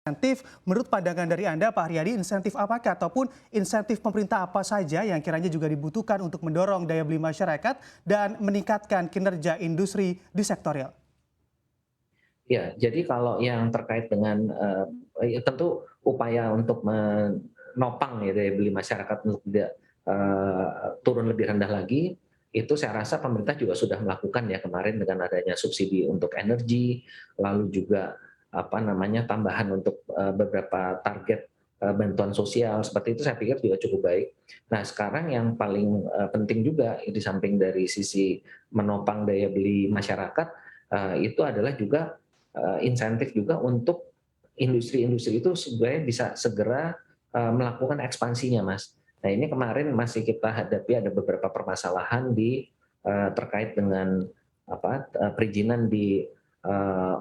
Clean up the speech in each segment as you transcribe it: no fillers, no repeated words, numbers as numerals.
Insentif, menurut pandangan dari Anda, Pak Haryadi, insentif apakah ataupun insentif pemerintah apa saja yang kiranya juga dibutuhkan untuk mendorong daya beli masyarakat dan meningkatkan kinerja industri di sektor real? Ya, jadi kalau yang terkait dengan ya tentu upaya untuk menopang ya daya beli masyarakat untuk tidak turun lebih rendah lagi, itu saya rasa pemerintah juga sudah melakukan ya kemarin dengan adanya subsidi untuk energi, lalu juga apa namanya tambahan untuk beberapa target bantuan sosial seperti itu saya pikir juga cukup baik. Nah, sekarang yang paling penting juga di samping dari sisi menopang daya beli masyarakat itu adalah juga insentif juga untuk industri-industri itu sebenarnya bisa segera melakukan ekspansinya, Mas. Nah, ini kemarin masih kita hadapi ada beberapa permasalahan terkait dengan perizinan di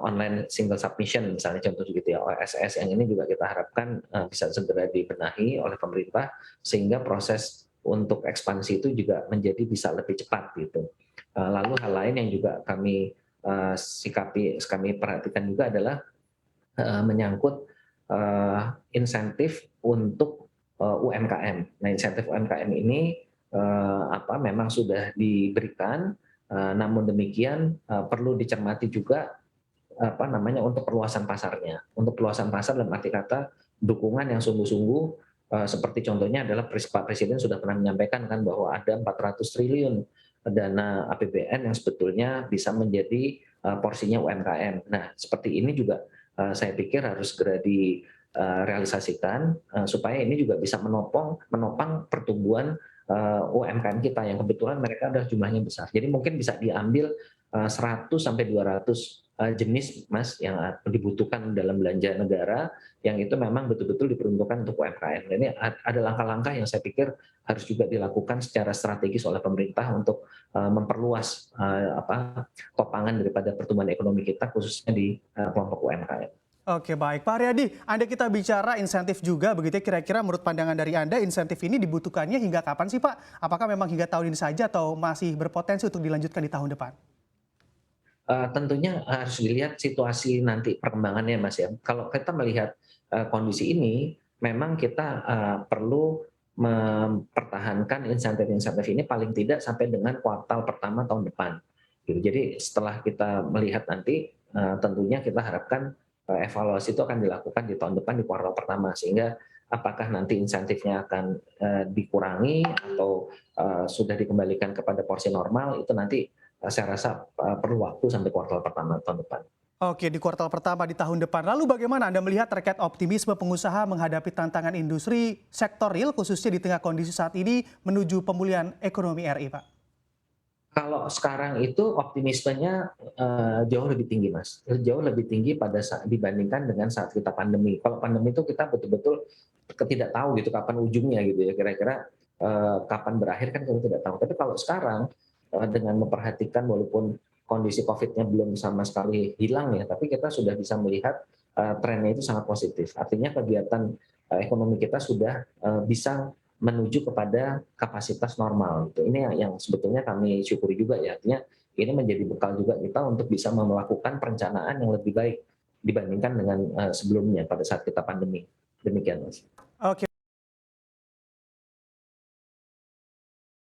online single submission misalnya contoh gitu ya, OSS yang ini juga kita harapkan bisa segera dibenahi oleh pemerintah sehingga proses untuk ekspansi itu juga menjadi bisa lebih cepat gitu. Lalu hal lain yang juga kami perhatikan juga adalah menyangkut insentif untuk UMKM. Nah, insentif UMKM ini memang sudah diberikan, namun demikian perlu dicermati juga untuk perluasan pasarnya. Untuk perluasan pasar dalam arti kata dukungan yang sungguh-sungguh seperti contohnya adalah Pak Presiden sudah pernah menyampaikan kan bahwa ada 400 triliun dana APBN yang sebetulnya bisa menjadi porsinya UMKM. Nah, seperti ini juga saya pikir harus segera direalisasikan supaya ini juga bisa menopang pertumbuhan UMKM kita yang kebetulan mereka adalah jumlahnya besar. Jadi mungkin bisa diambil 100 sampai 200 jenis Mas yang dibutuhkan dalam belanja negara yang itu memang betul-betul diperuntukkan untuk UMKM. Dan ini ada langkah-langkah yang saya pikir harus juga dilakukan secara strategis oleh pemerintah untuk memperluas topangan daripada pertumbuhan ekonomi kita khususnya di kelompok UMKM. Oke, baik. Pak Haryadi, Anda kita bicara insentif juga begitu ya, kira-kira menurut pandangan dari Anda insentif ini dibutuhkannya hingga kapan sih Pak? Apakah memang hingga tahun ini saja atau masih berpotensi untuk dilanjutkan di tahun depan? Tentunya harus dilihat situasi nanti perkembangannya Mas ya. Kalau kita melihat kondisi ini, memang kita perlu mempertahankan insentif-insentif ini paling tidak sampai dengan kuartal pertama tahun depan. Gitu. Jadi setelah kita melihat nanti, tentunya kita harapkan evaluasi itu akan dilakukan di tahun depan di kuartal pertama, sehingga apakah nanti insentifnya akan dikurangi atau sudah dikembalikan kepada porsi normal, itu nanti saya rasa perlu waktu sampai kuartal pertama tahun depan. Oke, di kuartal pertama di tahun depan. Lalu bagaimana Anda melihat terkait optimisme pengusaha menghadapi tantangan industri sektor real khususnya di tengah kondisi saat ini menuju pemulihan ekonomi RI, Pak? Kalau sekarang itu optimismenya jauh lebih tinggi, Mas. Jauh lebih tinggi dibandingkan dengan saat kita pandemi. Kalau pandemi itu kita betul-betul tidak tahu gitu kapan ujungnya gitu ya. Kira-kira kapan berakhir kan kita tidak tahu. Tapi kalau sekarang dengan memperhatikan walaupun kondisi COVID-nya belum sama sekali hilang ya, tapi kita sudah bisa melihat trennya itu sangat positif. Artinya kegiatan ekonomi kita sudah bisa menuju kepada kapasitas normal. Ini yang sebetulnya kami syukuri juga ya. Artinya ini menjadi bekal juga kita untuk bisa melakukan perencanaan yang lebih baik dibandingkan dengan sebelumnya pada saat kita pandemi. Demikian, Mas. Oke.